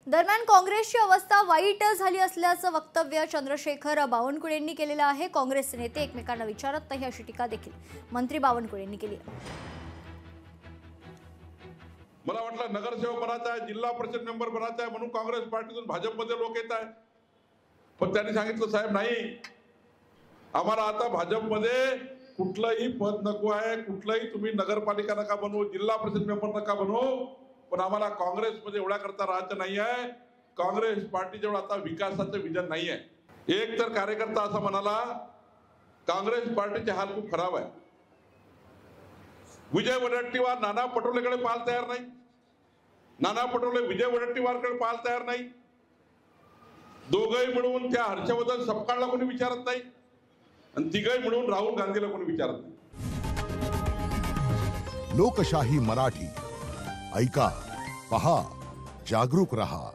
दरम्यान काँग्रेसची अवस्था वाईट झाली असल्याचं वक्तव्य चंद्रशेखर बावनकुळेंनी केलेलं आहे। काँग्रेसचे नेते एकमेकांना विचारत नाही अशी टीका देखील मंत्री बावनकुळेंनी केली आहे। मला वाटलं नगरसेवक बनायचा आहे, जिल्हा परिषद मेंबर बनायचा आहे म्हणून काँग्रेस पार्टीतून भाजपमध्ये लोक येत आहेत। पण त्यांनी सांगितलं साहेब नाही, आम्हाला आता भाजपमध्ये कुठलंही पद नको आहे, कुठलंही तुम्ही नगरपालिका नका बनवू, जिल्हा परिषद मेंबर नका बनवू, पण आम्हाला काँग्रेसमध्ये एवढा करता राहायचं नाही आहे। काँग्रेस पार्टीजवळ आता विकासाचं विजन नाही आहे। एक तर कार्यकर्ता असा म्हणाला काँग्रेस पार्टीचे हाल खूप खराब आहे, विजय वडेट्टीवार नाना पटोलेकडे पाहायला तयार नाही, नाना पटोले विजय वडेट्टीवारकडे पाहायला तयार नाही, दोघंही मिळून त्या हर्षवर्धन सपकाळला कोणी विचारत नाही आणि तिघही मिळून राहुल गांधीला कोणी विचारत नाही। लोकशाही मराठी ऐका, पहा, जागरूक रहा।